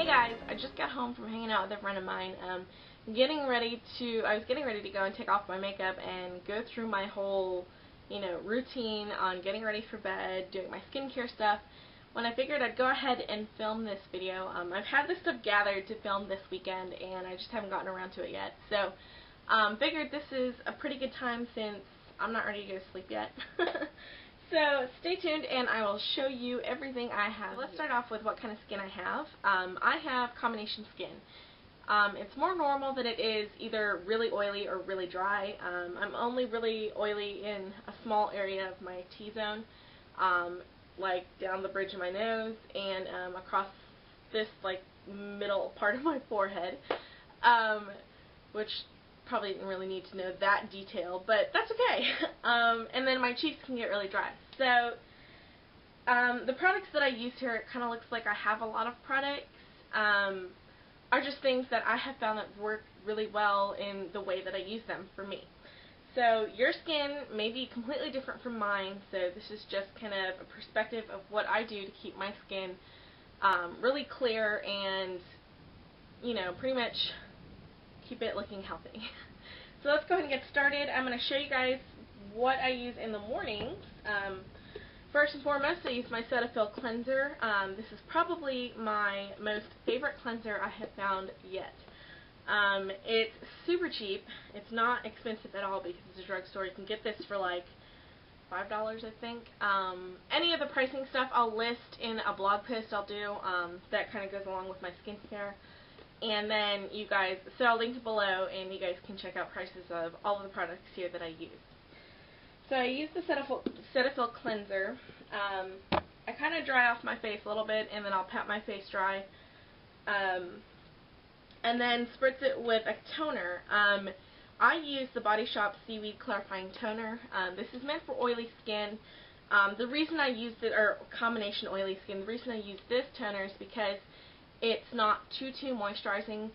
guys, I just got home from hanging out with a friend of mine. I was getting ready to go and take off my makeup and go through my whole, routine on getting ready for bed, doing my skincare stuff, when I figured I'd go ahead and film this video. I've had this stuff gathered to film this weekend, and I just haven't gotten around to it yet. So, figured this is a pretty good time since I'm not ready to go to sleep yet. So stay tuned and I will show you everything I have. Let's start off with what kind of skin I have. I have combination skin. It's more normal that it is either really oily or really dry. I'm only really oily in a small area of my T-zone, like down the bridge of my nose and across this middle part of my forehead, which probably didn't really need to know that detail, but that's okay. And then my cheeks can get really dry. So the products that I use here, it kind of looks like I have a lot of products, are just things that I have found that work really well in the way that I use them for me. So your skin may be completely different from mine, so this is just kind of a perspective of what I do to keep my skin really clear and, pretty much keep it looking healthy. So let's go ahead and get started. I'm going to show you guys what I use in the mornings. First and foremost, I use my Cetaphil cleanser. This is probably my most favorite cleanser I have found yet. It's super cheap. It's not expensive at all because it's a drugstore. You can get this for like $5, I think. Any of the pricing stuff I'll list in a blog post I'll do that kind of goes along with my skincare. And then you guys, so I'll link below and you guys can check out prices of all of the products here that I use. So I use the Cetaphil cleanser. I kind of dry off my face a little bit and then I'll pat my face dry. And then spritz it with a toner. I use the Body Shop Seaweed Clarifying Toner. This is meant for oily skin. The reason I used it, or combination oily skin, the reason I use this toner is because it's not too moisturizing,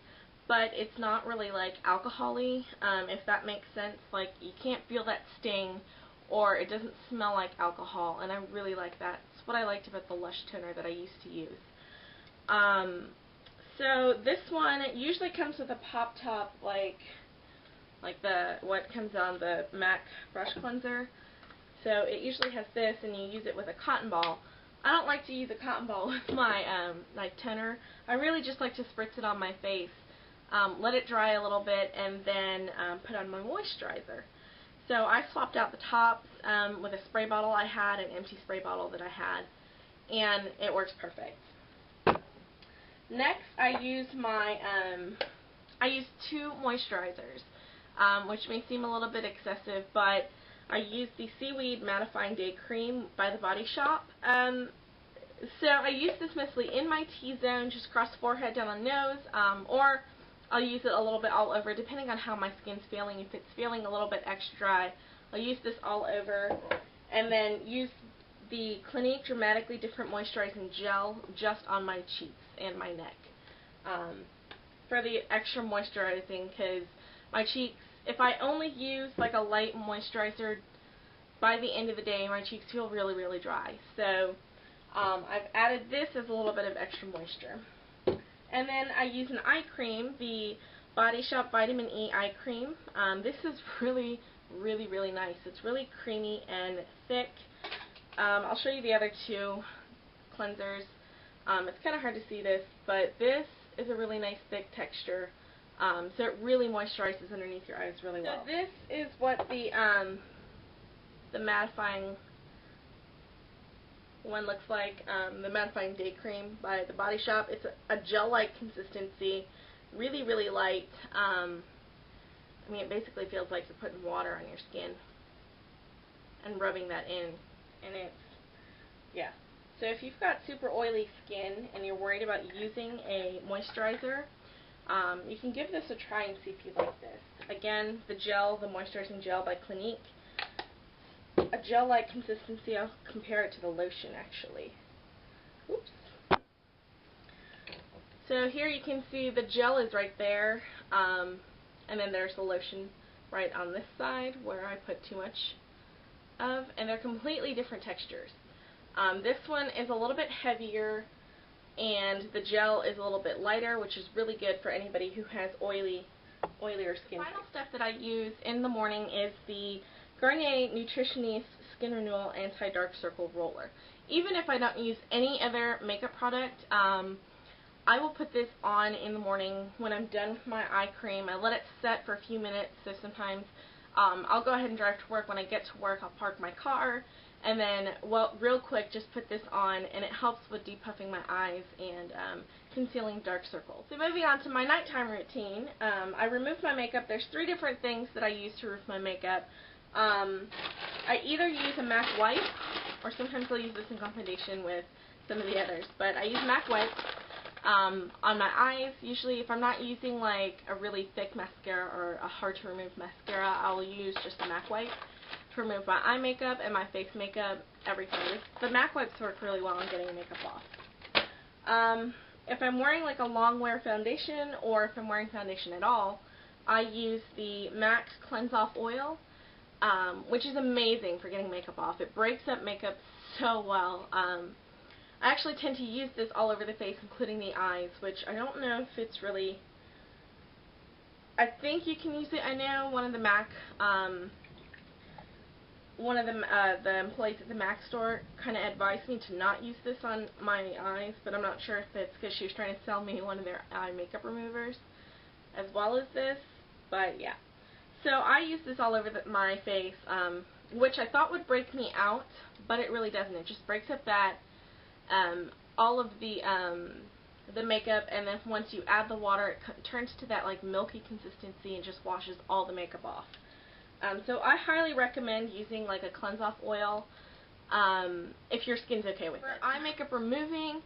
but it's not really like alcohol-y, if that makes sense. Like, you can't feel that sting, or it doesn't smell like alcohol, and I really like that. It's what I liked about the Lush toner that I used to use. So this one, it usually comes with a pop top, like what comes on the MAC brush cleanser. So it usually has this, and you use it with a cotton ball. I don't like to use a cotton ball with my toner. I really just like to spritz it on my face, let it dry a little bit, and then put on my moisturizer. So I swapped out the tops with a spray bottle I had, an empty spray bottle that I had, and it works perfect. Next, I use two moisturizers, which may seem a little bit excessive, but I use the Seaweed Mattifying Day Cream by the Body Shop. So I use this mostly in my T-zone, just across the forehead, down the nose, or I'll use it a little bit all over, depending on how my skin's feeling. If it's feeling a little bit extra dry, I'll use this all over, and then use the Clinique Dramatically Different Moisturizing Gel just on my cheeks and my neck for the extra moisturizing, because my cheeks, if I only use like a light moisturizer, by the end of the day my cheeks feel really, really dry. So I've added this as a little bit of extra moisture. And then I use an eye cream, the Body Shop Vitamin E Eye Cream. This is really, really, really nice. It's really creamy and thick. I'll show you the other two cleansers. It's kind of hard to see this, but this is a really nice thick texture. So it really moisturizes underneath your eyes really well. So this is what the mattifying one looks like, the Mattifying Day Cream by the Body Shop. It's a gel-like consistency, really, really light. I mean, it basically feels like you're putting water on your skin and rubbing that in, and it's, yeah. So if you've got super oily skin and you're worried about using a moisturizer, you can give this a try and see if you like this. Again, the gel, the moisturizing gel by Clinique. A gel-like consistency. I'll compare it to the lotion, actually. Oops. So here you can see the gel is right there, and then there's the lotion right on this side where I put too much of, and they're completely different textures. This one is a little bit heavier and the gel is a little bit lighter, which is really good for anybody who has oilier skin. The final step that I use in the morning is the Garnier Nutritionist Skin Renewal Anti-Dark Circle Roller. Even if I don't use any other makeup product, I will put this on in the morning when I'm done with my eye cream. I let it set for a few minutes, so sometimes I'll go ahead and drive to work. When I get to work, I'll park my car, and then, well, real quick, just put this on, and it helps with depuffing my eyes and concealing dark circles. So moving on to my nighttime routine, I remove my makeup. There's 3 different things that I use to remove my makeup. I either use a MAC wipe, or sometimes I'll use this in combination with some of the others, but I use MAC wipes on my eyes. Usually if I'm not using like a really thick mascara or a hard to remove mascara, I'll use just a MAC wipe to remove my eye makeup and my face makeup, everything. The MAC wipes work really well on getting makeup off. If I'm wearing like a long wear foundation, or if I'm wearing foundation at all, I use the MAC Cleanse Off Oil, which is amazing for getting makeup off. It breaks up makeup so well. I actually tend to use this all over the face, including the eyes, which I don't know if it's really... I think you can use it. I know one of the MAC, the employees at the MAC store kind of advised me to not use this on my eyes, but I'm not sure if it's because she was trying to sell me one of their eye makeup removers as well as this, but yeah. So I use this all over my face, which I thought would break me out, but it really doesn't. It just breaks up that all of the makeup, and then once you add the water, it turns to that like milky consistency and just washes all the makeup off. So I highly recommend using like a cleanse off oil if your skin's okay with it. For eye makeup removing,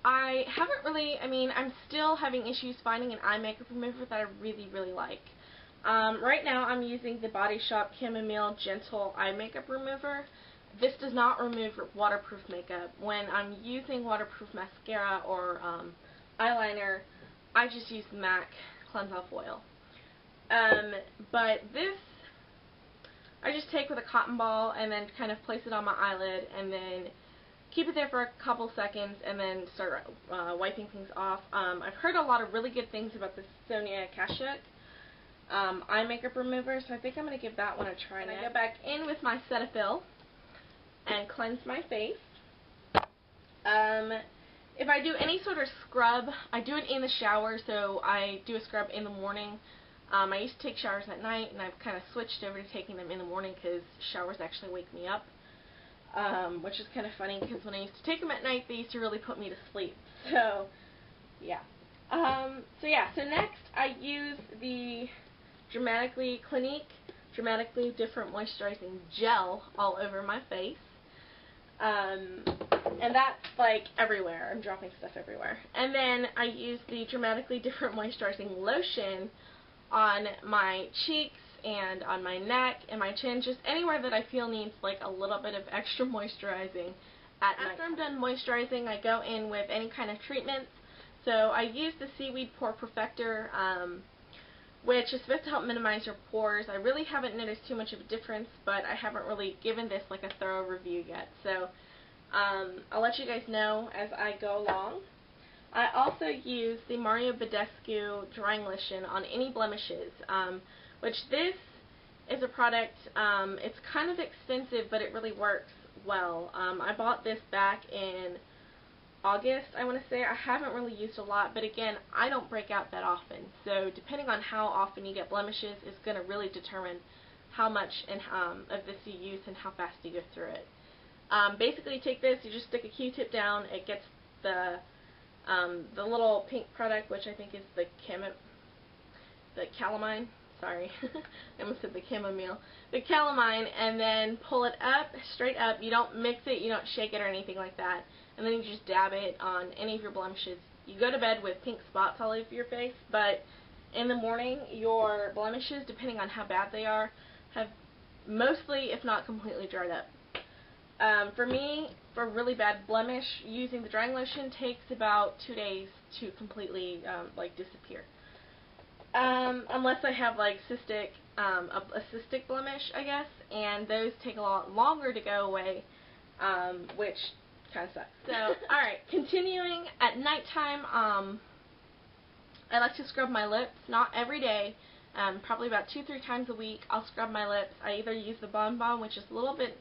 I haven't really, I'm still having issues finding an eye makeup remover that I really, really like. Right now I'm using the Body Shop Chamomile Gentle Eye Makeup Remover. This does not remove waterproof makeup. When I'm using waterproof mascara or eyeliner, I just use the MAC Cleanse Off Oil. But this, I just take with a cotton ball and then kind of place it on my eyelid and then keep it there for a couple seconds and then start wiping things off. I've heard a lot of really good things about the Sonia Kashuk eye makeup remover, so I think I'm going to give that one a try. And I go back in with my Cetaphil and cleanse my face. If I do any sort of scrub, I do it in the shower, so I do a scrub in the morning. I used to take showers at night, and I've kind of switched over to taking them in the morning because showers actually wake me up, which is kind of funny because when I used to take them at night, they used to really put me to sleep. So, yeah. So next I use the Clinique Dramatically Different Moisturizing Gel all over my face. And that's like everywhere. I'm dropping stuff everywhere. And then I use the Dramatically Different Moisturizing Lotion on my cheeks and on my neck and my chin, just anywhere that I feel needs like a little bit of extra moisturizing at night. After I'm done moisturizing, I go in with any kind of treatments. So I use the Seaweed Pore Perfector, which is supposed to help minimize your pores. I really haven't noticed too much of a difference, but I haven't really given this like a thorough review yet. So I'll let you guys know as I go along. I also use the Mario Badescu Drying Lotion on any blemishes, which this is a product, it's kind of expensive, but it really works well. I bought this back in August, I want to say. I haven't really used a lot, but again, I don't break out that often. So depending on how often you get blemishes is going to really determine how much of this you use and how fast you go through it. Basically, you take this, you just stick a Q-tip down, it gets the little pink product, which I think is the calamine. Sorry, I almost said the chamomile. The calamine, and then pull it up, straight up. You don't mix it, you don't shake it or anything like that. And then you just dab it on any of your blemishes. You go to bed with pink spots all over your face, but in the morning, your blemishes, depending on how bad they are, have mostly, if not completely, dried up. For me, for a really bad blemish, using the drying lotion takes about 2 days to completely disappear. Unless I have like a cystic blemish, I guess, and those take a lot longer to go away, which kind of sucks. So, alright, continuing at nighttime, I like to scrub my lips, not every day, probably about 2-3 times a week. I'll scrub my lips. I either use the Bon Bon, which is a little bit,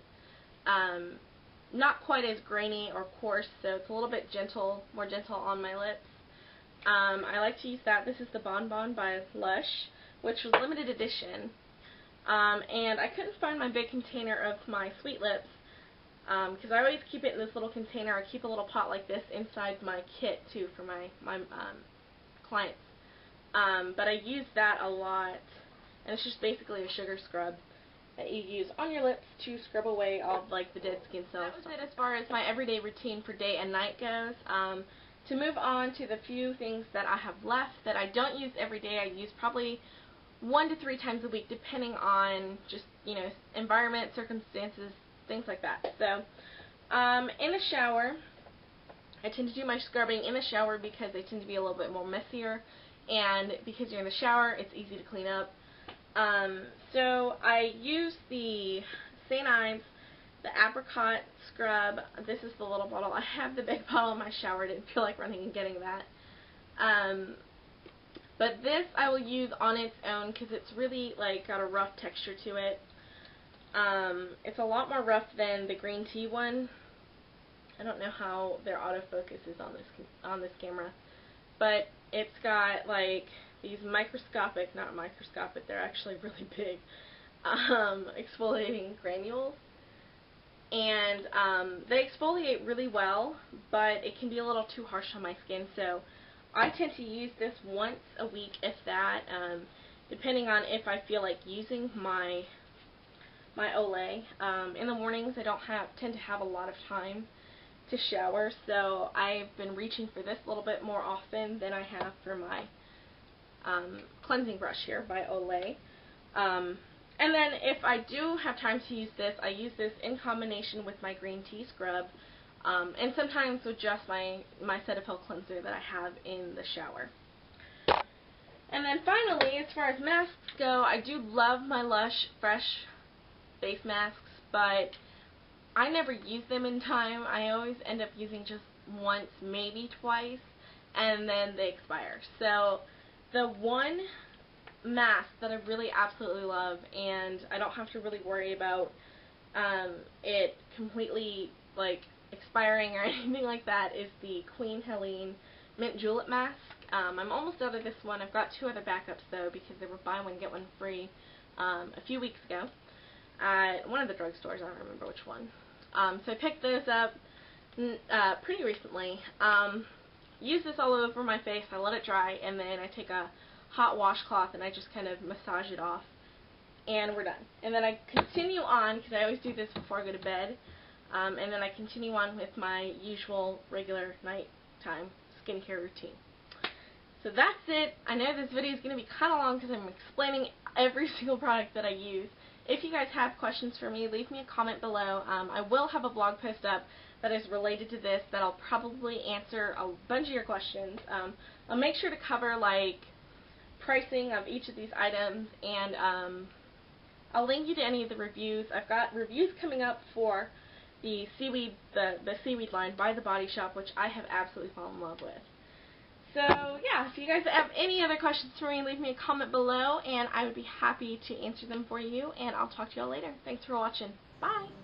not quite as grainy or coarse, so it's a little bit more gentle on my lips. I like to use that. This is the Bon Bon by Lush, which was limited edition. And I couldn't find my big container of my Sweet Lips, because I always keep it in this little container. I keep a little pot like this inside my kit, too, for my clients. But I use that a lot, and it's just basically a sugar scrub that you use on your lips to scrub away all of, like, the dead skin cells. That was it as far as my everyday routine for day and night goes. To move on to the few things that I have left that I don't use every day, I use probably 1 to 3 times a week, depending on just, you know, environment, circumstances, things like that. So, in the shower, I tend to do my scrubbing in the shower because they tend to be a little bit more messier, and because you're in the shower, it's easy to clean up. So I use the St. Ives, the apricot scrub. This is the little bottle. I have the big bottle in my shower. I didn't feel like running and getting that. But this I will use on its own because it's really, like, got a rough texture to it. It's a lot more rough than the green tea one. I don't know how their autofocus is on this camera, but it's got, like, these microscopic, not microscopic, they're actually really big, exfoliating granules. And they exfoliate really well, but it can be a little too harsh on my skin, so I tend to use this once a week, if that, depending on if I feel like using my Olay. In the mornings, I don't tend to have a lot of time to shower, so I've been reaching for this a little bit more often than I have for my cleansing brush here by Olay. And then if I do have time to use this, I use this in combination with my green tea scrub, and sometimes with just my Cetaphil cleanser that I have in the shower. And then finally, as far as masks go, I do love my Lush Fresh face masks, but I never use them in time. I always end up using just once, maybe twice, and then they expire. So the one mask that I really absolutely love, and I don't have to really worry about it completely, like, expiring or anything like that, is the Queen Helene Mint Julep mask. I'm almost out of this one. I've got 2 other backups, though, because they were buy one, get one free a few weeks ago at one of the drugstores. I don't remember which one. So I picked those up pretty recently. Use this all over my face. I let it dry, and then I take a hot washcloth and I just kind of massage it off, and we're done. And then I continue on, because I always do this before I go to bed, and then I continue on with my usual regular nighttime skincare routine. So that's it. I know this video is going to be kind of long because I'm explaining every single product that I use. If you guys have questions for me, leave me a comment below. I will have a blog post up that is related to this that I'll probably answer a bunch of your questions. I'll make sure to cover, like, pricing of each of these items, and I'll link you to any of the reviews. I've got reviews coming up for the seaweed line by The Body Shop, which I have absolutely fallen in love with. So yeah, if you guys have any other questions for me, leave me a comment below, and I would be happy to answer them for you, and I'll talk to y'all later. Thanks for watching. Bye!